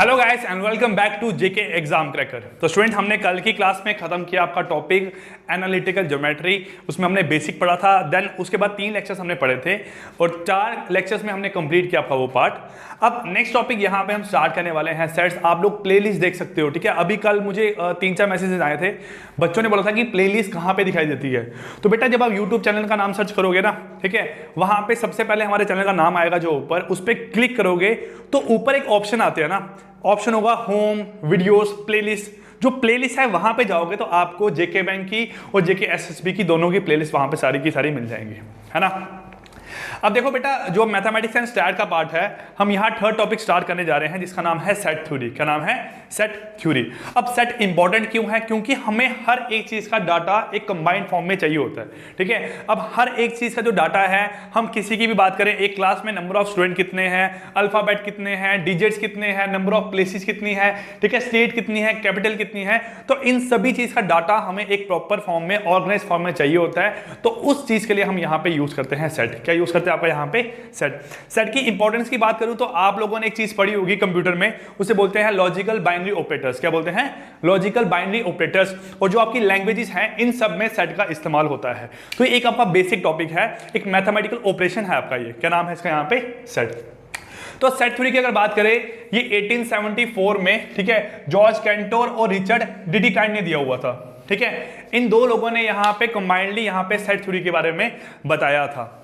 Hello guys and welcome back to JK exam cracker. तो student, हमने कल की क्लास में खत्म किया आपका टॉपिक एनालिटिकल ज्योमेट्री। उसमें हमने बेसिक पढ़ा था, देन उसके बाद 3 लेक्चर्स हमने पढ़े थे और 4 लेक्चर्स में हमने कंप्लीट किया आपका वो पार्ट। अब नेक्स्ट टॉपिक यहाँ पे हम स्टार्ट करने वाले हैं सेट्स। आप लोग प्लेलिस्ट देख सकते हो, ठीक है। अभी कल मुझे 3-4 मैसेजेस आए थे, बच्चों ने बोला था कि प्लेलिस्ट कहाँ पे दिखाई देती है। तो बेटा जब आप यूट्यूब चैनल का नाम सर्च करोगे ना, ठीक है, वहाँ पे सबसे पहले हमारे चैनल का नाम आएगा जो ऊपर, उस पर क्लिक करोगे तो ऊपर एक ऑप्शन आते हैं ना, ऑप्शन होगा होम, वीडियोस, प्लेलिस्ट। जो प्लेलिस्ट है वहां पे जाओगे तो आपको जेके बैंक की और जेके एसएसबी की दोनों की प्लेलिस्ट वहां पे सारी की सारी मिल जाएंगी, है ना। अब देखो बेटा, जो मैथमेटिक्स एंड स्टैट का पार्ट है, हम यहाँ थर्ड टॉपिक स्टार्ट करने जा रहे हैं जिसका नाम है सेट थ्योरी। क्या नाम है? Set theory. अब सेट इंपॉर्टेंट क्यों है? क्योंकि हमें हर एक चीज का डाटा एक कंबाइंड फॉर्म में चाहिए होता है, ठीक है। अब हर एक चीज का जो डाटा है, हम किसी की भी बात करें, एक क्लास में नंबर ऑफ स्टूडेंट कितने हैं, अल्फाबेट कितने हैं, डिजिट्स कितने हैं, नंबर ऑफ प्लेसेस कितनी है, ठीक है, स्टेट कितनी है, कैपिटल कितनी है, तो इन सभी चीज का डाटा हमें एक प्रॉपर फॉर्म में, ऑर्गेनाइज फॉर्म में चाहिए होता है। तो उस चीज के लिए हम यहाँ पे यूज करते हैं सेट। क्या यूज करते हैं आपका यहाँ पे? सेट। सेट की इंपॉर्टेंस की बात करूं तो आप लोगों ने एक चीज पढ़ी होगी कंप्यूटर में, उसे बोलते हैं लॉजिकल बाइनरी ऑपरेटर्स। क्या बोलते हैं? Logical binary operators. और जो आपकी लैंग्वेजेस हैं, इन सब में सेट का इस्तेमाल होता है। तो एक आपका बेसिक टॉपिक है, एक मैथमेटिकल ऑपरेशन है आपका ये। क्या नाम है इसका यहाँ पे? सेट। तो सेट थ्योरी की अगर बात करें, ये 1874 में, ठीक है, जॉर्ज कैंटोर और रिचर्ड डिडिकाइड ने दिया हुआ था, ठीक है। इन दो लोगों ने यहाँ पे कंबाइंडली यहाँ पे सेट थ्योरी के बारे में बताया था।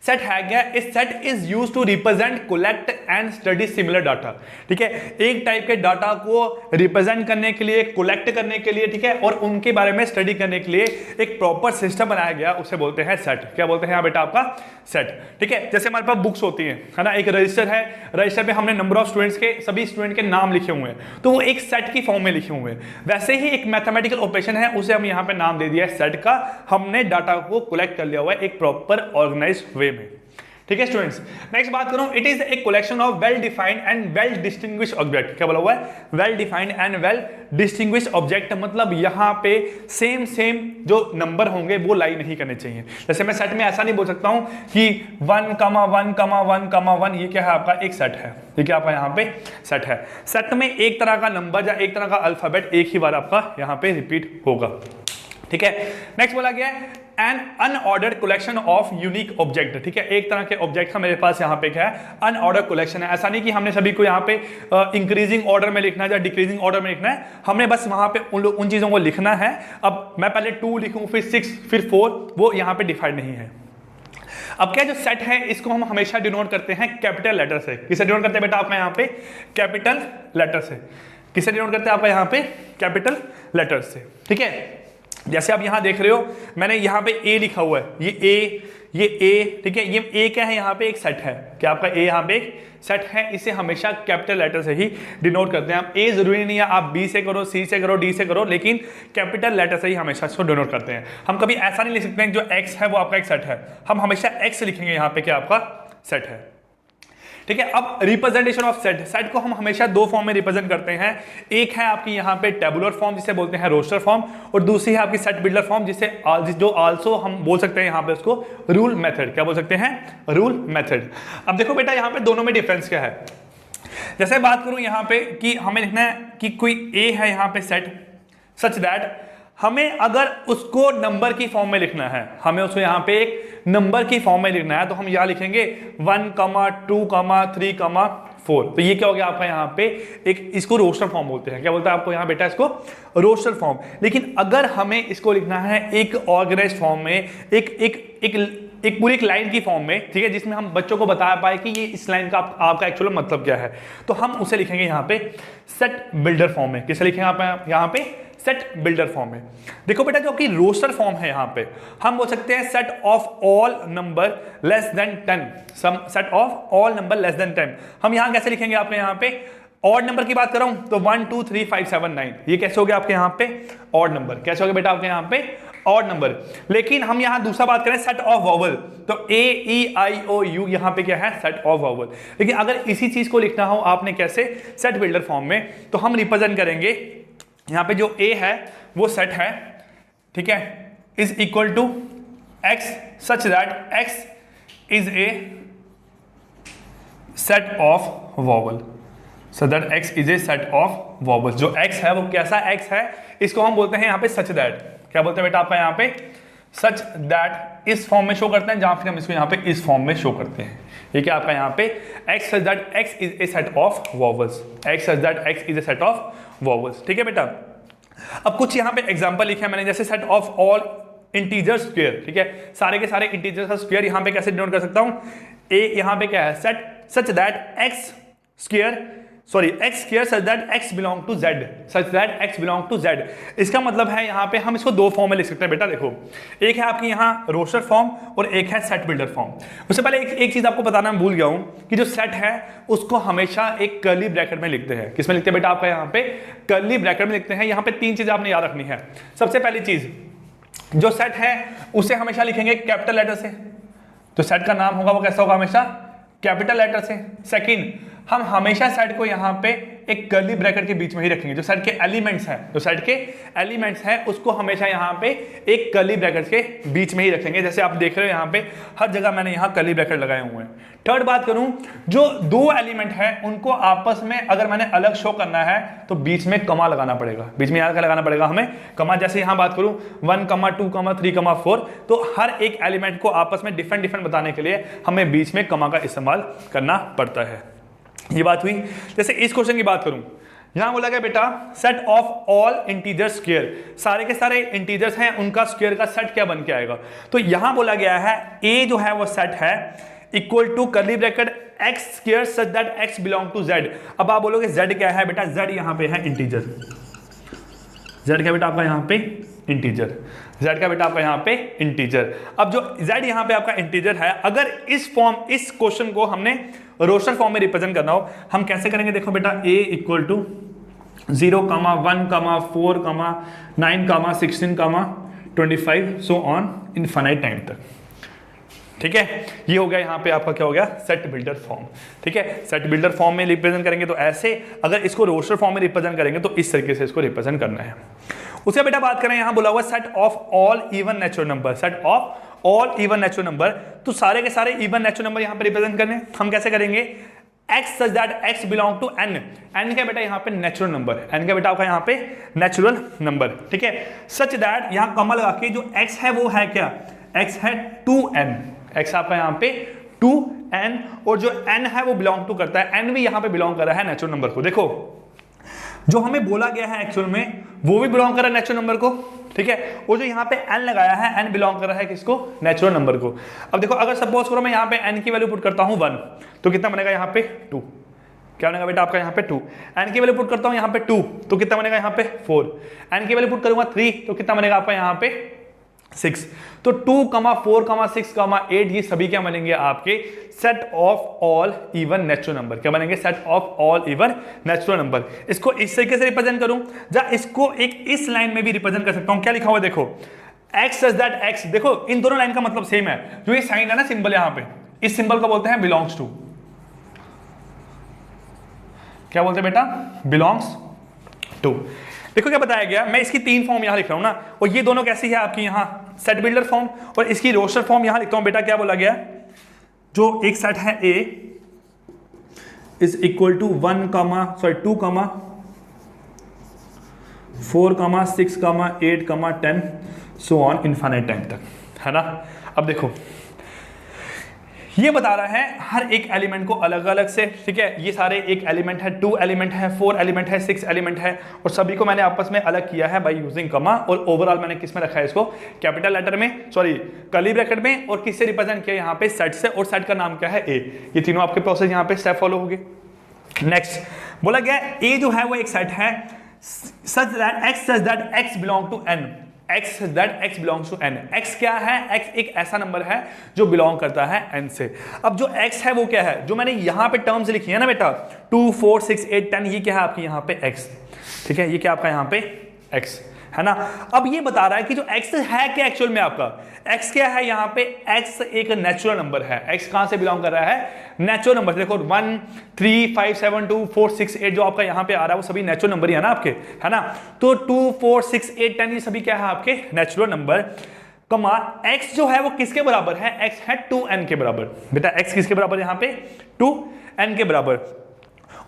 सेट है क्या? इस set is used to represent, collect and study similar data, ठीक है। एक टाइप के डाटा को रिप्रेजेंट करने के लिए, कलेक्ट करने के लिए, ठीक है, और उनके बारे में स्टडी करने के लिए एक प्रॉपर सिस्टम बनाया गया, उसे बोलते हैं सेट। क्या बोलते हैं यहाँ बेटा? आपका सेट, ठीक है। जैसे हमारे पास बुक्स होती है ना, एक रजिस्टर है, रजिस्टर पे हमने नंबर ऑफ स्टूडेंट्स के, सभी स्टूडेंट के नाम लिखे हुए हैं, तो वो एक सेट की फॉर्म में लिखे हुए हैं। वैसे ही एक मैथमेटिकल ऑपरेशन है, उसे हम यहाँ पे नाम दे दिया है सेट का। हमने डाटा को कलेक्ट कर लिया हुआ है एक प्रॉपर ऑर्गेनाइज्ड वे में, ठीक है स्टूडेंट्स। नेक्स्ट बात करूं, it is a collection of well defined and well distinguished object. क्या बोला हुआ है? Well defined and well distinguished object. मतलब यहां पे सेम जो नंबर होंगे वो लाई नहीं करने चाहिए। जैसे मैं सेट में ऐसा नहीं बोल सकता हूं कि 1,1,1,1,1, ये क्या है आपका? एक सेट है। ये क्या आपका यहाँ पे? सेट है। सेट में एक तरह का नंबर या एक तरह का अल्फाबेट एक ही बार आपका यहाँ पे रिपीट होगा, ठीक है। नेक्स्ट बोला गया है an unordered collection of unique object, ठीक है। एक तरह के ऑब्जेक्ट का मेरे पास यहाँ पे क्या है? अनऑर्डर्ड कलेक्शन है। ऐसा नहीं कि हमने सभी को यहाँ पे इंक्रीजिंग ऑर्डर में लिखना है या डिक्रीजिंग ऑर्डर में लिखना है, हमने बस वहां पे उन चीजों को लिखना है। अब मैं पहले 2 लिखूं, फिर 6, फिर 4, वो यहाँ पे डिफाइंड नहीं है। अब क्या जो सेट है, इसको हम हमेशा डिनोट करते हैं कैपिटल लेटर से। किसे डिनोट करते हैं बेटा आपका यहाँ पे? कैपिटल लेटर से। किसे डिनोट करते हैं आपका यहाँ पे? कैपिटल लेटर से, ठीक है। जैसे आप यहां देख रहे हो, मैंने यहां पे ए लिखा हुआ है, ये ए, ठीक है। ये ए क्या है? यहाँ पे एक सेट है। क्या आपका ए यहाँ पे एक सेट है? इसे हमेशा कैपिटल लेटर से ही डिनोट करते हैं। आप ए जरूरी नहीं है आप बी से करो, सी से करो, डी से करो, लेकिन कैपिटल लेटर से ही हमेशा इसको डिनोट करते हैं। हम कभी ऐसा नहीं लिख सकते हैं जो एक्स है वो आपका एक सेट है, हम हमेशा एक्स लिखेंगे यहाँ पे, क्या आपका सेट है, ठीक है। अब रिप्रेजेंटेशन ऑफ सेट, सेट को हम हमेशा 2 फॉर्म में रिप्रेजेंट करते हैं। एक है आपकी यहाँ पे टेबुलर फॉर्म, जिसे बोलते हैं रोस्टर फॉर्म, और दूसरी है आपकी सेट बिल्डर फॉर्म, जो आल्सो हम बोल सकते हैं यहाँ पे उसको रूल मेथड। क्या बोल सकते हैं? Rule method. अब देखो बेटा, यहाँ पे दोनों में डिफरेंस क्या है। जैसे बात करूं यहाँ पे कि हमें लिखना है कि कोई ए है यहाँ पे सेट, सच दैट हमें अगर उसको नंबर की फॉर्म में लिखना है, हमें उसको यहाँ पे एक नंबर की फॉर्म में लिखना है, तो हम यहाँ लिखेंगे 1, 2, 3, 4। तो ये क्या हो गया आपका यहाँ पे? एक, इसको रोस्टर फॉर्म बोलते हैं। क्या बोलते हैं आपको यहाँ बेटा? इसको रोस्टर फॉर्म। लेकिन अगर हमें इसको लिखना है एक ऑर्गेनाइज्ड फॉर्म में, एक पूरी एक लाइन की फॉर्म में, ठीक है, जिसमें हम बच्चों को बता पाए कि ये इस लाइन का आपका एक्चुअल मतलब क्या है, तो हम उसे लिखेंगे यहाँ पे सेट बिल्डर फॉर्म में। किसे लिखेंगे आप यहाँ पे? सेट बिल्डर फॉर्म में। देखो बेटा, जो कि रोस्टर फॉर्म है यहाँ पे, हम बोल सकते हैं set of all number less than 10, set of all number less than 10। हम यहाँ कैसे लिखेंगे आपने यहाँ पे? ऑड नंबर की बात कर रहा हूं तो 1, 2, 3, 5, 7, 9, ये कैसे हो गया आपके यहाँ पे? Odd number. कैसे हो गया बेटा आपके यहाँ पे? Odd number. लेकिन हम यहाँ दूसरा बात करें सेट ऑफ वॉवल, तो ए, ई, आई, ओ, यू, यहाँ पे क्या है? Set of vowel. लेकिन अगर इसी चीज को लिखना हो आपने कैसे? सेट बिल्डर फॉर्म में, तो हम रिप्रेजेंट करेंगे यहाँ पे जो ए है वो सेट है, ठीक है, is equal to x, such that x is a set of vowel. So that x is a set of vowels. जो x है वो कैसा x है, इसको हम बोलते हैं यहाँ पे सच दैट। क्या बोलते हैं बेटा आपका यहाँ पे, सच दैट इस फॉर्म में शो करते हैं, जहां फिर हम इसको यहाँ पे इस फॉर्म में शो करते हैं। ये क्या आपका यहाँ पे x such that x is a set of vowels, x such that x is a set of vowels. ठीक है बेटा, अब कुछ यहाँ पे एग्जांपल लिखे हैं मैंने, जैसे set of all integer square. ठीक है, सारे के सारे इंटीजर का स्क्वायर यहाँ पे कैसे डिनोट कर सकता हूँ, a यहाँ पे क्या है, set such that x square x square such that x belong to z, such that x belong to z। इसका मतलब है यहाँ पे हम इसको दो फॉर्म में लिख सकते हैं बेटा। देखो, एक है आपकी यहाँ रोस्टर फॉर्म और एक है सेट बिल्डर फॉर्म। उससे पहले एक चीज आपको बताना मैं भूल गया हूँ कि जो सेट है उसको हमेशा एक कर्ली ब्रैकेट में लिखते हैं। किसमें लिखते हैं बेटा, आपका यहाँ पे कर्ली ब्रैकेट में लिखते हैं। यहाँ पे तीन चीजें आपने याद रखनी है। सबसे पहली चीज, जो सेट है उसे हमेशा लिखेंगे कैपिटल लेटर से, तो सेट का नाम होगा वो कैसा होगा, हमेशा कैपिटल लेटर से। सेकंड, हम हमेशा सेट को यहाँ पे एक कर्ली ब्रैकेट के बीच में ही रखेंगे। जो सेट के एलिमेंट्स हैं, जो सेट के एलिमेंट्स हैं उसको हमेशा यहाँ पे एक कर्ली ब्रैकेट के बीच में ही रखेंगे। जैसे आप देख रहे हो यहाँ पे हर जगह मैंने यहाँ कर्ली ब्रैकेट लगाए हुए हैं। थर्ड बात करूं, जो दो एलिमेंट हैं उनको आपस में अगर मैंने अलग शो करना है तो बीच में कमा लगाना पड़ेगा। बीच में यहाँ क्या लगाना पड़ेगा हमें, कमा। जैसे यहाँ बात करूं 1, 2, 3, 4, तो हर एक एलिमेंट को आपस में डिफरेंट बताने के लिए हमें बीच में कमा का इस्तेमाल करना पड़ता है। ये बात हुई। जैसे इस क्वेश्चन की बात करूं, यहां बोला गया बेटा set of all integer square, सारे के सारे इंटीजर्स हैं उनका स्क्वायर का सेट क्या बन के आएगा। तो यहां बोला गया है a जो है वो सेट है equal to curly bracket x square such that x belong to z। अब आप बोलोगे z क्या है बेटा, z यहां पे है इंटीजर। z क्या बेटा आपका यहां पे इंटीजर, z का बेटा आपका यहाँ पे इंटीजर। अब जो z यहाँ पे आपका इंटीजर है, अगर इस क्वेश्चन को हमने रोस्टर फॉर्म में रिप्रेजेंट करना हो, हम कैसे करेंगे, देखो बेटा a इक्वल टू 0, 1, 4, 9, 16, 25 सो ऑन इनफाइनाइट टाइम तक। ठीक है, ये हो गया यहाँ पे आपका क्या हो गया, सेट बिल्डर फॉर्म। ठीक है, सेट बिल्डर फॉर्म में रिप्रेजेंट करेंगे तो ऐसे, अगर इसको रोस्टर फॉर्म में रिप्रेजेंट करेंगे तो इस तरीके से इसको रिप्रेजेंट करना है। उसका बेटा बात करें, यहां बोला हुआ set of all even natural number, set of all even natural number, तो सारे के सारे इवन नेचुरल नंबर यहां पे रिप्रेजेंट करने। हम कैसे करेंगे, x such that x belong to n, n का बेटा यहां पे नेचुरल नंबर, n का बेटा आपका यहां पे नेचुरल नंबर। ठीक है, सच दैट यहां कमा लगा के जो x है वो है क्या, x है 2n, x आपका यहां पे 2n, और जो n है वो बिलोंग टू करता है, n भी यहां पे बिलोंग कर रहा है नेचुरल नंबर को। देखो जो हमें बोला गया है एक्चुअल में वो भी बिलोंग कर रहा है नेचुरल नंबर को। ठीक है, और जो यहाँ पे n लगाया है, n बिलोंग कर रहा है किसको, नेचुरल नंबर को। अब देखो अगर सपोज करो मैं यहाँ पे n की वैल्यू पुट करता हूँ 1, तो कितना बनेगा यहाँ पे 2। क्या बनेगा बेटा आपका यहाँ पे 2। n की वैल्यू पुट करता हूँ यहाँ पे 2, तो कितना बनेगा यहाँ पे 4। n की वैल्यू पुट करूंगा 3, तो कितना बनेगा आपका यहाँ पे 6। तो 2, 4, 6, 8 ये सभी क्या बनेंगे आपके set of all even natural number. क्या बनेंगे, set of all even natural number. इसको इस तरीके से रिप्रेजेंट करूं, या इसको एक इस लाइन में भी रिप्रेजेंट कर सकता हूं। क्या लिखा हुआ देखो, x सच दैट x, देखो इन दोनों लाइन का मतलब सेम है। जो ये साइन है ना सिंबल यहां पे, इस सिंबल को बोलते हैं बिलोंग्स टू। क्या बोलते हैं बेटा, बिलोंग्स टू। देखो क्या बताया गया, मैं इसकी 3 फॉर्म यहां लिख रहा हूं ना, और ये दोनों कैसी है आपकी यहां सेट बिल्डर फॉर्म, और इसकी रोस्टर फॉर्म यहां लिखता हूं। बेटा क्या बोला गया, जो एक सेट है A is equal to 2, 4, 6, 8, 10 so on infinite time तक, है ना। अब देखो ये बता रहा है हर एक एलिमेंट को अलग अलग से। ठीक है, ये सारे एक एलिमेंट है, 2 एलिमेंट है, 4 एलिमेंट है, 6 एलिमेंट है, और सभी को मैंने आपस में अलग किया है बाय यूजिंग कमा। और ओवरऑल मैंने किस में रखा है इसको, कैपिटल लेटर में, सॉरी कर्ली ब्रैकेट में, और किससे रिप्रेजेंट किया यहाँ पे, सेट से, और सेट का नाम क्या है A। ये तीनों आपके प्रोसेस यहाँ पे स्टेप फॉलो होंगे। नेक्स्ट बोला गया A जो है वो एक सेट है such that x belong to n, x that x belongs to n। x क्या है, x एक ऐसा नंबर है जो बिलोंग करता है n से। अब जो x है वो क्या है, जो मैंने यहाँ पे टर्म्स लिखी है ना बेटा 2, 4, 6, 8, 10, ये क्या है आपकी यहाँ पे x। ठीक है, ये क्या आपका यहाँ पे x है ना। अब ये बता रहा है कि जो x है क्या एक्चुअल में आपका, x क्या है यहाँ पे, x एक नेचुरल नंबर है। x कहां से बिलोंग कर रहा है, नेचुरल नंबर। देखो 1, 3, 5, 7, 2, 4, 6, 8 जो आपका यहाँ पे आ रहा है वो सभी नेचुरल नंबर ही है ना आपके, है ना। तो 2, 4, 6, 8, 10 ये सभी क्या है आपके नेचुरल नंबर। कमा x जो है वो किसके बराबर है, x है 2n के बराबर। बेटा x किसके बराबर यहाँ पे, 2n के बराबर।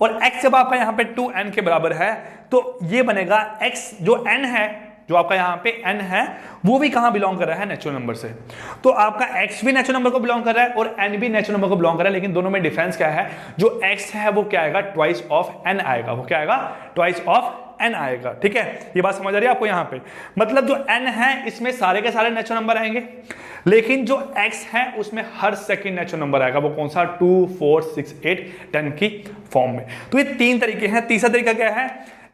और x जब आपका यहाँ पे 2n के बराबर है तो ये बनेगा x जो n है, जो आपका यहाँ पे n है, वो भी कहाँ बिलोंग कर रहा है, नेचुरल नंबर से। तो आपका x भी नेचुरल नंबर को बिलोंग कर रहा है और n भी नेचुरल नंबर को बिलोंग कर रहा है, लेकिन दोनों में डिफरेंस क्या है, जो x है वो क्या आएगा, ट्वाइस ऑफ n आएगा, वो क्या आएगा, ट्वाइस ऑफ n आएगा। ठीक है, ये बात समझ आ रही है आपको यहाँ पे, मतलब जो n है इसमें सारे के सारे नेचुरल नंबर आएंगे, लेकिन जो x है उसमें हर सेकंड नेचुरल नंबर आएगा, वो कौन सा, 2, 4, 6, 8, 10 की फॉर्म में। तो ये तीन तरीके हैं। तीसरा तरीका क्या है,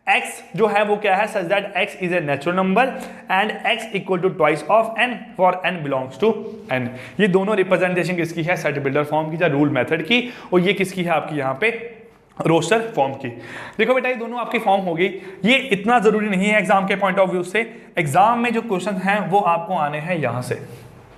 x जो है वो क्या है, such that x is a natural number and x equal to twice of n for n belongs to n। ये दोनों रिप्रेजेंटेशन किसकी है, सेट बिल्डर फॉर्म की या रूल मेथड की, और ये किसकी है आपकी यहाँ पे, रोस्टर फॉर्म की। देखो बेटा ये दोनों आपकी फॉर्म हो गई। ये इतना जरूरी नहीं है एग्जाम के पॉइंट ऑफ व्यू से, एग्जाम में जो क्वेश्चन हैं वो आपको आने हैं यहां से।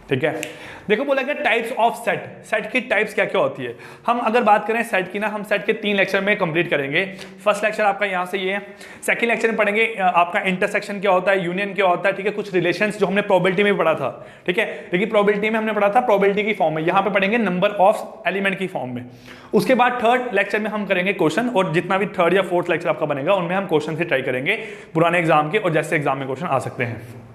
ठीक है, देखो बोला गया टाइप्स ऑफ सेट, सेट की टाइप्स क्या क्या होती है। हम अगर बात करें सेट की ना, हम सेट के 3 लेक्चर में कंप्लीट करेंगे। फर्स्ट लेक्चर आपका यहाँ से ये है, सेकंड लेक्चर में पढ़ेंगे आपका इंटरसेक्शन क्या होता है, यूनियन क्या होता है, ठीक है, कुछ रिलेशंस जो हमने प्रोबेबिलिटी में पढ़ा था। ठीक है, लेकिन प्रोबेबिलिटी में हमने पढ़ा था प्रोबेबिलिटी की फॉर्म में, यहाँ पे पढ़ेंगे नंबर ऑफ एलिमेंट की फॉर्म में। उसके बाद थर्ड लेक्चर में हम करेंगे क्वेश्चन, और जितना भी थर्ड या फोर्थ लेक्चर आपका बनेगा उनमें हम क्वेश्चन से ट्राई करेंगे पुराने एग्जाम के, और जैसे एग्जाम में क्वेश्चन आ सकते हैं।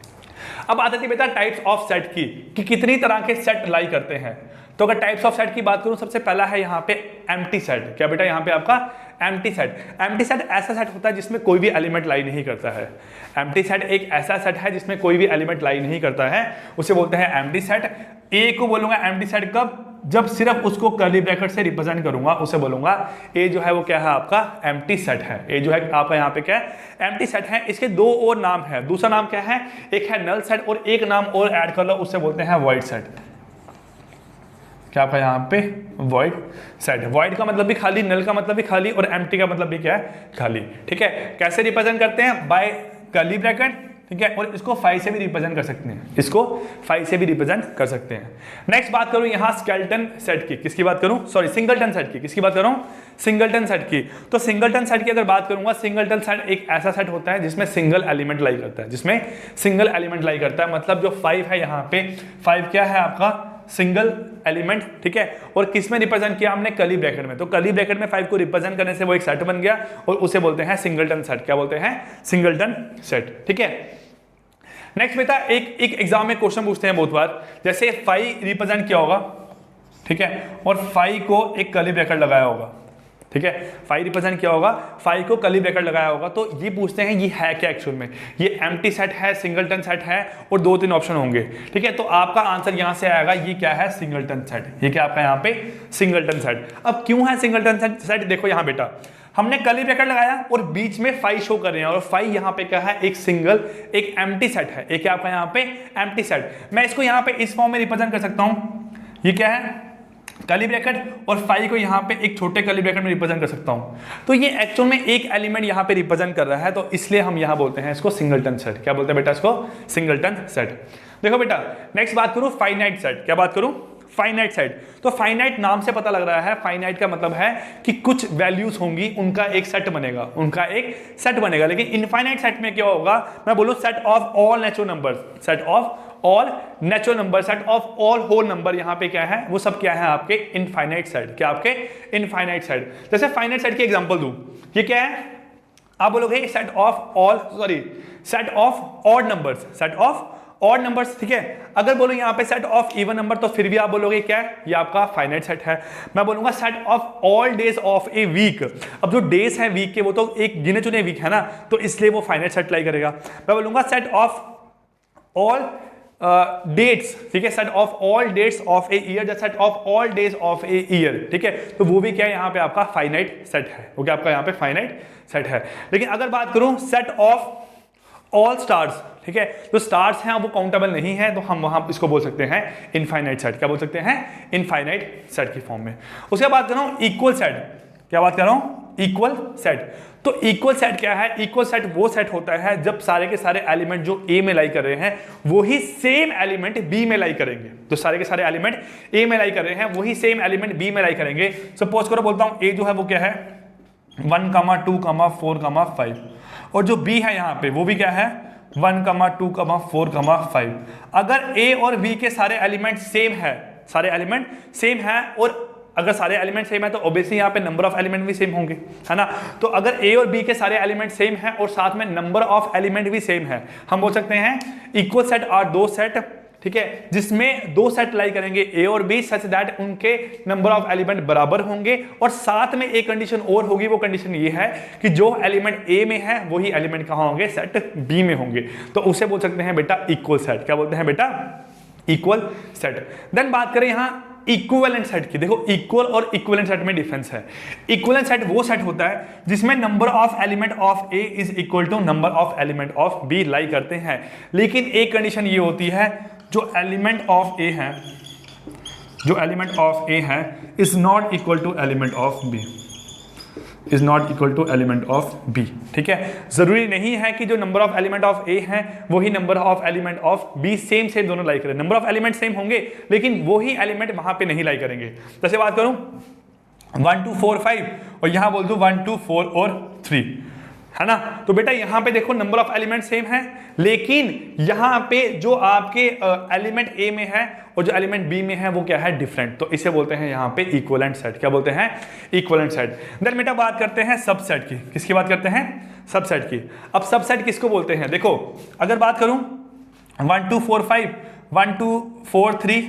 अब आते थे बेटा टाइप्स ऑफ सेट की, कि कितनी तरह के सेट लाई करते हैं। तो अगर टाइप्स ऑफ सेट की बात करूं, सबसे पहला है यहाँ पे एम्प्टी सेट। क्या बेटा यहाँ पे आपका एम्प्टी सेट। एम्प्टी सेट ऐसा सेट होता है जिसमें कोई भी एलिमेंट लाई नहीं करता है। एम्प्टी सेट एक ऐसा सेट है जिसमें कोई भी एलिमेंट लाई नहीं करता है, उसे बोलते हैं एम्प्टी सेट। ए को बोलूंगा एम्प्टी सेट कब, जब सिर्फ उसको कर्ली ब्रैकेट से रिप्रेजेंट करूंगा, उसे बोलूंगा ए जो है वो क्या है आपका एम्प्टी सेट है। ए जो है आपका यहाँ पे क्या है, एम्प्टी सेट है। इसके दो और नाम है, दूसरा नाम क्या है, एक है नल सेट और एक नाम और ऐड कर लो, उसे बोलते हैं वॉइड सेट। क्या आपका यहाँ पे वॉइड सेट। वॉइड का मतलब भी खाली, नल का मतलब भी खाली, और एम्प्टी का मतलब भी क्या है, खाली। ठीक है, कैसे रिप्रेजेंट करते हैं, बाय कर्ली ब्रैकेट। ठीक है, और इसको 5 से भी रिप्रेजेंट कर सकते हैं, इसको 5 से भी रिप्रेजेंट कर सकते हैं। नेक्स्ट बात करूं यहां स्केलेटन सेट की, किसकी बात करूं, सॉरी सिंगलटन सेट की, किसकी बात करूं, सिंगलटन सेट की। तो सिंगलटन सेट की अगर बात करूंगा, सिंगलटन सेट एक ऐसा सेट होता है जिसमें सिंगल एलिमेंट लाई करता है, जिसमें सिंगल एलिमेंट लाई करता है। मतलब जो 5 है यहाँ पे, 5 क्या है आपका सिंगल एलिमेंट। ठीक है, और किस में रिप्रेजेंट किया हमने, कर्ली ब्रैकेट में। तो कर्ली ब्रैकेट में 5 को रिप्रेजेंट करने से वो एक सेट बन गया, और उसे बोलते हैं सिंगलटन सेट। क्या बोलते हैं, सिंगलटन सेट। ठीक है, नेक्स्ट बेटा एक एग्जाम में क्वेश्चन पूछते हैं बहुत बार, जैसे 5 रिप्रेजेंट किया होगा, ठीक है, और 5 को एक कर्ली ब्रैकेट लगाया होगा। ठीक है, 5 रिप्रेजेंट किया होगा, 5 को कर्ली ब्रैकेट लगाया होगा। तो ये पूछते हैं ये है क्या एक्चुअल में, ये एम्प्टी सेट है, सिंगलटन सेट है, और 2-3 ऑप्शन होंगे। ठीक है, तो आपका आंसर यहां से आएगा, ये क्या है, सिंगलटन सेट। ये क्या आपका यहाँ पे सिंगलटन सेट। अब क्यों है सिंगलटन सेट, देखो यहाँ बेटा हमने कर्ली ब्रैकेट लगाया और बीच में 5 शो कर रहे हैं, और 5 यहाँ पे क्या है, एक सिंगल, एक एम्प्टी सेट है। एक आपका यहाँ पे एम्प्टी सेट। मैं इसको यहाँ पे इस फॉर्म में रिप्रेजेंट कर सकता हूँ, ये क्या है, कर्ली ब्रैकेट, और 5 को यहाँ पे एक छोटे कर्ली ब्रैकेट में रिप्रेजेंट कर सकता हूँ। तो ये एक्चुअल में एक एलिमेंट यहाँ पे रिप्रेजेंट कर रहा है, तो इसलिए हम यहाँ बोलते हैं इसको सिंगलटन सेट। क्या बोलते हैं बेटा इसको, सिंगलटन सेट। देखो बेटा नेक्स्ट बात करूँ फाइनाइट सेट। क्या बात करूँ, फाइनाइट सेट। तो फाइनाइट नाम से पता लग रहा है, फाइनाइट का मतलब है कि कुछ वैल्यूज होंगी, उनका एक सेट बनेगा, उनका एक सेट बनेगा। लेकिन इनफाइनाइट सेट में क्या होगा, मैं बोलूं set of all natural numbers, set of all natural number, set of all whole number, यहाँ पे क्या है, वो सब क्या है आपके इनफाइनाइट सेट। क्या आपके इनफाइनाइट सेट। जैसे फाइनाइट सेट की एग्जांपल दूं, ये क्या है, आप बोलोगे set of all, sorry set of odd numbers, set of odd numbers. ठीक है, अगर बोलो यहाँ पे सेट ऑफ इवन नंबर, तो फिर भी आप बोलोगे क्या है, ये आपका फाइनाइट सेट है। मैं बोलूंगा set of all days of a week. अब जो डेज है वीक के, वो तो एक गिने चुने वीक है ना, तो इसलिए वो फाइनाइट सेट लाई करेगा। मैं बोलूंगा सेट ऑफ ऑल डेट्स, ठीक है, set of all dates of a year, या set of all days of a year. ठीक है, तो वो भी क्या है यहाँ पे आपका फाइनाइट सेट है, वो क्या आपका यहाँ पे फाइनाइट सेट है। लेकिन अगर बात करूं सेट ऑफ ऑल स्टार्स, ठीक है, तो स्टार्स हैं वो काउंटेबल नहीं है, तो हम वहां इसको बोल सकते हैं इनफाइनाइट सेट। क्या बोल सकते हैं, इनफाइनाइट सेट की फॉर्म में। उसके बाद कर रहा हूं इक्वल सेट। क्या बात कर रहा हूं, इक्वल सेट। तो इक्वल सेट क्या है, इक्वल सेट वो सेट होता है जब सारे के सारे एलिमेंट जो ए में लाई कर रहे हैं वही सेम एलिमेंट बी में लाई करेंगे। तो सारे के सारे एलिमेंट ए में लाई कर रहे हैं, वही सेम एलिमेंट बी में लाई करेंगे। सपोज करो बोलता हूं ए जो है वो क्या है 1, 2, 4, 5, और जो बी है यहाँ पे वो भी क्या है 1, 2, 4, 5। अगर ए और बी के सारे एलिमेंट सेम है, सारे एलिमेंट सेम है, और अगर सारे एलिमेंट सेम है तो ऑब्वियसली यहाँ पे नंबर ऑफ एलिमेंट भी सेम होंगे, है ना। तो अगर ए और बी के सारे एलिमेंट सेम हैं और साथ में नंबर ऑफ एलिमेंट भी सेम है, हम बोल सकते हैं इक्वल सेट आर दो सेट, ठीक है, जिसमें दो सेट लाई करेंगे ए और बी सच दैट उनके नंबर ऑफ एलिमेंट बराबर होंगे। और साथ में एक कंडीशन और होगी, वो कंडीशन ये है कि जो एलिमेंट ए में है वही एलिमेंट कहां होंगे, सेट बी में होंगे। तो उसे बोल सकते हैं बेटा इक्वल सेट। क्या बोलते हैं बेटा, इक्वल सेट। देन बात करें यहां इक्विवेलेंट सेट की। देखो इक्वल और इक्विवेलेंट सेट में डिफरेंस है। इक्विवेलेंट सेट वो सेट होता है जिसमें number of element of A is equal to number of element of B लाई करते हैं, लेकिन एक कंडीशन ये होती है जो एलिमेंट ऑफ ए है, जो एलिमेंट ऑफ ए है is not equal to element of B, is not equal to element of B, ठीक है। जरूरी नहीं है कि जो number of element of A है वही number of element of B same same दोनों लाई करें। नंबर ऑफ एलिमेंट सेम होंगे लेकिन वही एलिमेंट वहां पे नहीं लाई करेंगे। जैसे बात करूं 1 2 4 5 और यहां बोल दूं 1 2 4 और 3, है ना। तो बेटा यहां पे देखो नंबर ऑफ एलिमेंट सेम है, लेकिन यहां पे जो आपके एलिमेंट ए में है और जो एलिमेंट बी में है वो क्या है, डिफरेंट। तो इसे बोलते हैं यहां पे इक्विवेलेंट सेट। क्या बोलते हैं, इक्विवेलेंट सेट। देन बेटा बात करते हैं सबसेट की। किसकी बात करते हैं, सबसेट की। अब सबसेट किसको बोलते हैं, देखो अगर बात करूं 1 2 4 5 1 2 4 3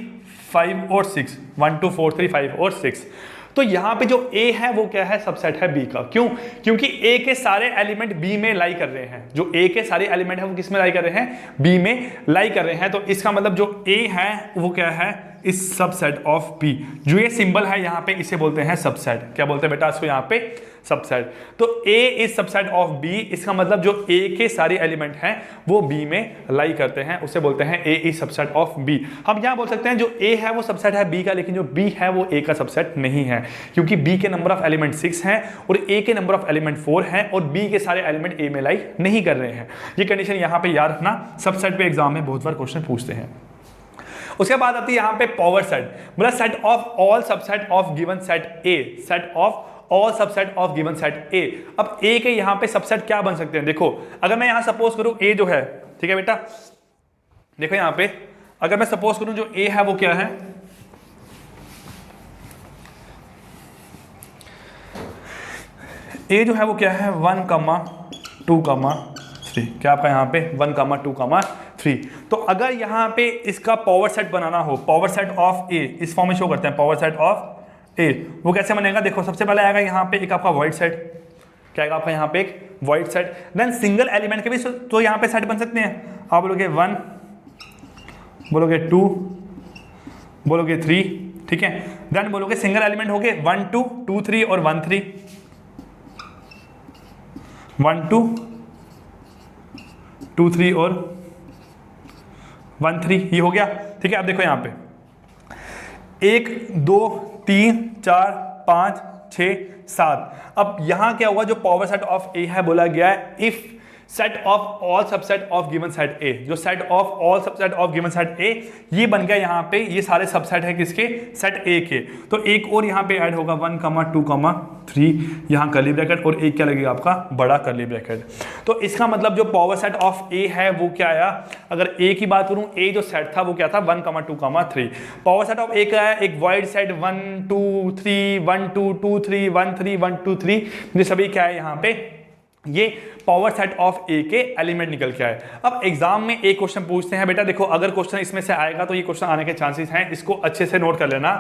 5 और 6, 1 2 4 3 5 और 6, तो यहां पे जो A है वो क्या है, सबसेट है B का। क्यों, क्योंकि A के सारे एलिमेंट B में लाई कर रहे हैं। जो A के सारे एलिमेंट है वो किस में लाई कर रहे हैं, B में लाई कर रहे हैं। तो इसका मतलब जो A है वो क्या है, इस सबसेट ऑफ B। जो ये सिंबल है यहाँ पे इसे बोलते हैं सबसेट। क्या बोलते हैं बेटा इसको यहाँ पे, सबसेट। तो A is subset of B, इसका मतलब जो A के सारे एलिमेंट हैं वो B में लाई करते हैं, उसे बोलते हैं A is subset of B। हम यहाँ बोल सकते हैं जो A है वो सबसेट है B का, लेकिन जो B है वो A का सबसेट नहीं है, क्योंकि B के नंबर ऑफ एलिमेंट 6 हैं और A के नंबर ऑफ एलिमेंट 4 हैं और B के सारे एलिमेंट A में लाई नहीं कर रहे हैं। ये कंडीशन यहाँ पे याद रखना, सबसेट पे एग्जाम में बहुत बार क्वेश्चन पूछते हैं। उसके बाद आती है यहाँ पे पावर सेट, मतलब set of all subset of given set A, set of all subset of given set A। अब A के यहाँ पे सबसेट क्या बन सकते हैं, देखो अगर मैं यहाँ सपोज करूँ A जो है, ठीक है बेटा, देखो यहाँ पे अगर मैं सपोज करूँ जो A है वो क्या है, A जो है वो क्या है 1, 2, 3। क्या आपका यहाँ पे 1, 2, 3। तो अगर यहाँ पे इसका पावर सेट बनाना हो, पावर सेट ऑफ A इस फॉर्म में शो करते हैं, पावर सेट ऑफ A, वो कैसे बनेगा, देखो सबसे पहले आएगा यहाँ पे एक आपका वॉइड सेट। क्या आएगा आपका यहाँ पे एक void set. Then single element के भी तो यहाँ पे सेट बन सकते हैं। आप बोलोगे 1, बोलोगे 2, बोलोगे 3, ठीक है। देन बोलोगे सिंगल एलिमेंट हो गए 1 2 2 3 और 1 3, 1 2 2 3 और 1 3, ये हो गया, ठीक है। अब देखो यहाँ पे 1 2 3 4 5 6 7। अब यहां क्या हुआ, जो पावर सेट ऑफ A है बोला गया है if set of all subset of given set A। जो set of all subset of given set A ये बन गया यहाँ पे, ये सारे सबसेट है किसके, सेट A के। तो एक और यहाँ पे ऐड होगा 1, 2, 3, यहाँ कर्ली ब्रैकेट और एक क्या लगेगा आपका बड़ा कर्ली ब्रैकेट। तो इसका मतलब जो पावर सेट ऑफ A है वो क्या आया, अगर A की बात करूं A जो सेट था वो क्या था 1, 2, 3। पावर सेट ऑफ A का है एक वाइड सेट 1 2 3 1 2 2 3 1 3 1 2 3, ये सभी क्या है यहाँ पे, ये पावर सेट ऑफ A के एलिमेंट निकल के आए। अब एग्जाम में एक क्वेश्चन पूछते हैं बेटा, देखो अगर क्वेश्चन इसमें से आएगा तो ये क्वेश्चन आने के चांसेस हैं, इसको अच्छे से नोट कर लेना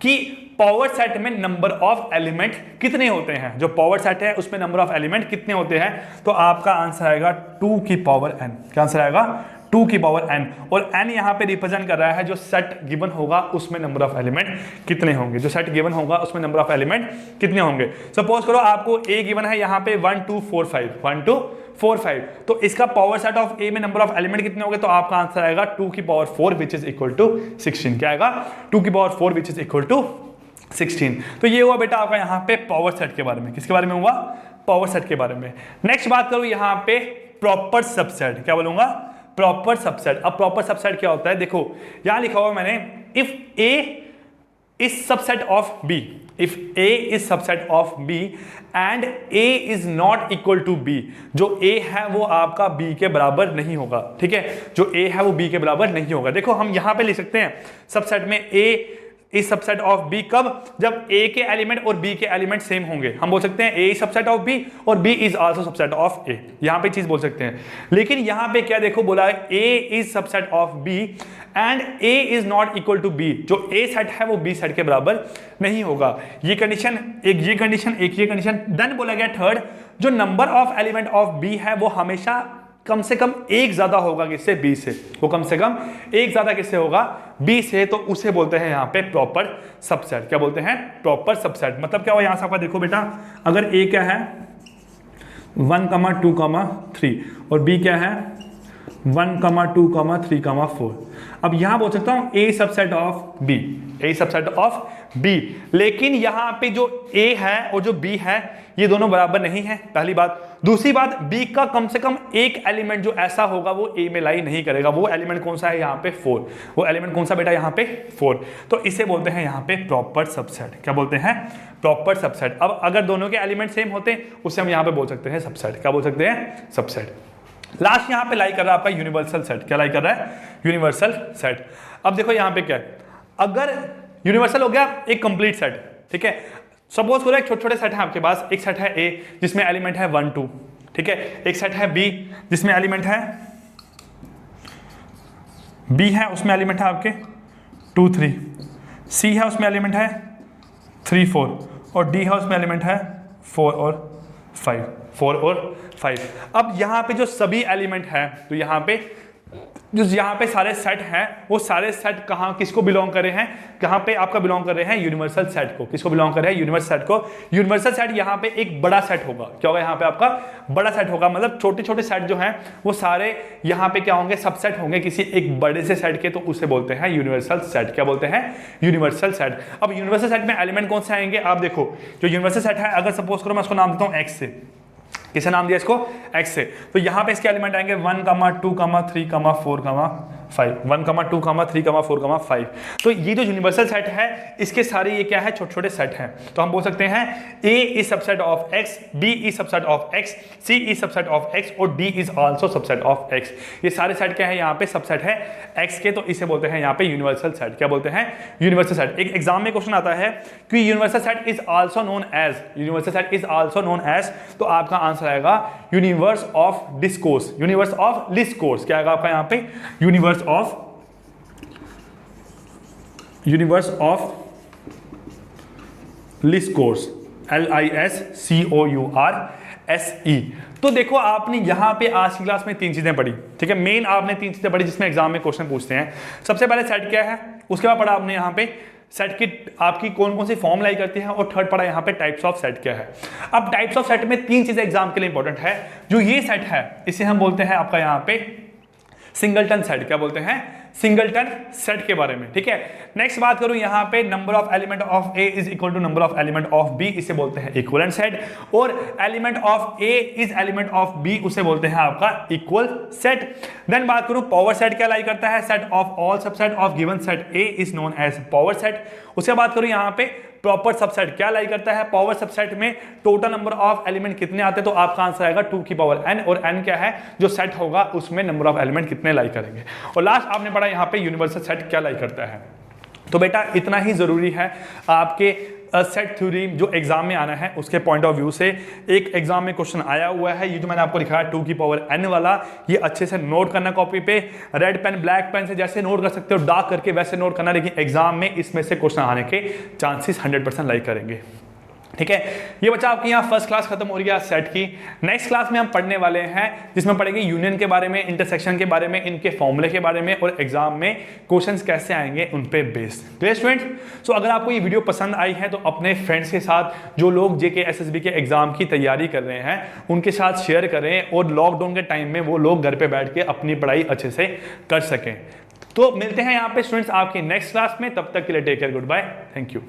कि पावर सेट में नंबर ऑफ एलिमेंट कितने होते हैं। जो पावर सेट है उसमें नंबर ऑफ एलिमेंट कितने होते हैं, तो आपका आंसर आएगा 2 की पावर n। क्या आंसर आएगा, 2 की पावर n। और n यहाँ पे रिप्रेजेंट कर रहा है जो सेट गिवन होगा उसमें नंबर ऑफ एलिमेंट कितने होंगे, जो सेट गिवन होगा उसमें नंबर ऑफ एलिमेंट कितने होंगे। सपोज करो आपको A गिवन है यहाँ पे 1 2 4 5, 1 2 4 5, तो इसका पावर सेट ऑफ A में नंबर ऑफ एलिमेंट कितने होंगे, तो आपका आंसर आएगा 2 की power 4 which is equal to 16। क्या आएगा, 2 की power 4 which is equal to 16। तो ये हुआ बेटा आपका यहाँ पे पावर सेट के बारे में। किसके बारे में हुआ, पावर सेट के बारे में। नेक्स्ट बात करूं यहाँ पे प्रॉपर सबसेट। क्या बोलूंगा, प्रॉपर सबसेट। अब प्रॉपर सबसेट क्या होता है, देखो यहां लिखा हुआ मैंने if A is subset of B, if A is subset of B and A is not equal to B। जो A है वो आपका B के बराबर नहीं होगा, ठीक है, जो A है वो B के बराबर नहीं होगा। देखो हम यहां पे लिख सकते हैं सबसेट में A is subset of B कब? जब ए के एलिमेंट और बी के एलिमेंट सेम होंगे। हम बोल सकते हैं A is subset of B और B is also subset of A, यहां पे चीज बोल सकते हैं। लेकिन यहां पे क्या देखो बोला है A is subset of B and A is not equal to B, जो ए सेट है वो बी सेट के बराबर नहीं होगा। ये कंडीशन, एक ये कंडीशन, एक ये कंडीशन। देन बोला गया थर्ड, जो number of element of B है वो हमेशा कम से कम एक ज्यादा होगा किससे? बी से। वो कम से कम एक ज्यादा किससे होगा? बी से। तो उसे बोलते हैं यहां पे प्रॉपर सबसेट। क्या बोलते हैं? Proper subset. मतलब क्या हुआ यहां से आपका देखो बेटा, अगर ए क्या है 1, 2, 3 और बी क्या है 1, 2, 3, 4। अब यहां बोल सकता हूं A subset of B, A subset of B. लेकिन यहां पे जो ए है और जो बी है ये दोनों बराबर नहीं है, पहली बात। दूसरी बात, बी का कम से कम एक एलिमेंट जो ऐसा होगा वो ए में लाई नहीं करेगा। वो एलिमेंट कौन सा है? यहाँ पे 4। वो एलिमेंट कौन सा बेटा? यहाँ पे 4। तो इसे बोलते हैं यहाँ पे प्रॉपर सबसेट। क्या बोलते हैं? Proper subset. अब अगर दोनों के एलिमेंट सेम होते हैं उसे हम यहाँ पे बोल सकते हैं सबसेट। क्या बोल सकते हैं? सबसेट। लास्ट यहाँ पे लाई कर रहा है आपका यूनिवर्सल सेट। क्या लाई कर रहा है? Universal set. अब देखो यहाँ पे क्या है, अगर यूनिवर्सल हो गया एक कंप्लीट सेट, ठीक है। सपोज करो एक छोटे छोटे सेट है आपके पास। एक सेट है ए जिसमें एलिमेंट है 1, 2, ठीक है। एक सेट है बी जिसमें एलिमेंट है बी है, उसमें एलिमेंट है आपके 2, 3। सी है उसमें एलिमेंट है 3, 4 और डी है उसमें एलिमेंट है 4 और 5, 4 और 5। अब यहाँ पे जो सभी एलिमेंट है, तो यहाँ पे जो यहाँ पे सारे सेट हैं वो सारे सेट कहाँ किसको बिलोंग कर रहे हैं? कहाँ पे आपका बिलोंग कर रहे हैं? यूनिवर्सल सेट को। किसको बिलोंग कर रहे हैं? यूनिवर्सल सेट को। यूनिवर्सल सेट यहाँ पे एक बड़ा सेट होगा। क्या होगा? यहाँ पे आपका बड़ा सेट होगा। मतलब छोटे छोटे सेट जो हैं वो सारे यहाँ पे क्या होंगे? सबसेट होंगे किसी एक बड़े से सेट के, तो उसे बोलते हैं यूनिवर्सल सेट। क्या बोलते हैं? Universal set. अब यूनिवर्सल सेट में एलिमेंट कौन से आएंगे? आप देखो, जो यूनिवर्सल सेट है, अगर सपोज करो मैं उसको नाम देता हूँ एक्स से। किसे नाम दिया इसको? एक्स से। तो यहां पे इसके एलिमेंट आएंगे 1, 2, 3, 4, 5। 1, 2, 3, 4, 5। तो ये जो यूनिवर्सल सेट है इसके सारे ये क्या है? छोटे छोटे सेट हैं। तो हम बोल सकते हैं A is subset of X, B is subset of X, C is subset of X और D is also subset of X. ये सारे सेट क्या है? यहाँ पे सबसेट है एक्स के, तो इसे बोलते हैं यहाँ पे यूनिवर्सल सेट। क्या बोलते हैं? Universal set. एक एग्जाम में क्वेश्चन आता है कि universal set is also known as, universal set is also known as, तो आपका आंसर आएगा universe of discourse, universe of discourse. क्या आएगा आपका यहाँ पे? Universe of discourse, LISCOURSE। तो देखो आपने यहां पे आज की क्लास में 3 चीजें पढ़ी, ठीक है। मेन आपने 3 चीजें पढ़ी जिसमें एग्जाम में क्वेश्चन पूछते हैं। सबसे पहले सेट क्या है, उसके बाद पढ़ा आपने यहां पे सेट की आपकी कौन कौन सी फॉर्म लाई करती है, और थर्ड पढ़ा यहाँ पे टाइप्स ऑफ सेट क्या है। अब टाइप्स ऑफ सेट में 3 चीजें एग्जाम के लिए इंपॉर्टेंट है। जो ये सेट है इसे हम बोलते हैं आपका यहाँ पे सिंगलटन सेट। क्या बोलते हैं? सिंगलटन सेट के बारे में, ठीक है। नेक्स्ट बात करूं यहाँ पे, number of element of A is equal to number of element of B, इसे बोलते हैं इक्विवेलेंट सेट। और element of A is element of B, उसे बोलते हैं आपका इक्वल सेट। देन बात करूं पावर सेट क्या लाई करता है? Set of all subset of given set A is known as power set. उसके बाद करूं यहाँ पे प्रॉपर सबसेट क्या लाई करता है? पावर सबसेट में टोटल नंबर ऑफ एलिमेंट कितने आते हैं, तो आपका आंसर आएगा 2 की पावर n, और n क्या है? जो सेट होगा उसमें नंबर ऑफ एलिमेंट कितने लाई करेंगे। और लास्ट आपने पढ़ा यहाँ पे यूनिवर्सल सेट क्या लाई करता है। तो बेटा इतना ही जरूरी है आपके सेट थ्योरी जो एग्जाम में आना है उसके पॉइंट ऑफ व्यू से। एक एग्जाम में क्वेश्चन आया हुआ है, ये जो मैंने आपको लिखा है 2 की पावर n वाला, ये अच्छे से नोट करना कॉपी पे। रेड पेन ब्लैक पेन से जैसे नोट कर सकते हो डार्क करके वैसे नोट करना, लेकिन एग्जाम में इसमें से क्वेश्चन आने के चांसेस 100% लाइक करेंगे, ठीक है। ये बच्चा आपकी यहाँ फर्स्ट क्लास खत्म हो रही है सेट की। नेक्स्ट क्लास में हम पढ़ने वाले हैं जिसमें पढ़ेंगे यूनियन के बारे में, इंटरसेक्शन के बारे में, इनके फॉर्मूले के बारे में, और एग्जाम में क्वेश्चंस कैसे आएंगे उन पे बेस्ड। तो स्टूडेंट्स, सो अगर आपको ये वीडियो पसंद आई है तो अपने फ्रेंड्स के साथ जो लोग JK SSB के एग्जाम की तैयारी कर रहे हैं उनके साथ शेयर करें, और लॉकडाउन के टाइम में वो लोग घर पे बैठ के अपनी पढ़ाई अच्छे से कर सकें। तो मिलते हैं यहाँ पे स्टूडेंट्स आपकी नेक्स्ट क्लास में, तब तक के लिए take care, good bye, thank you.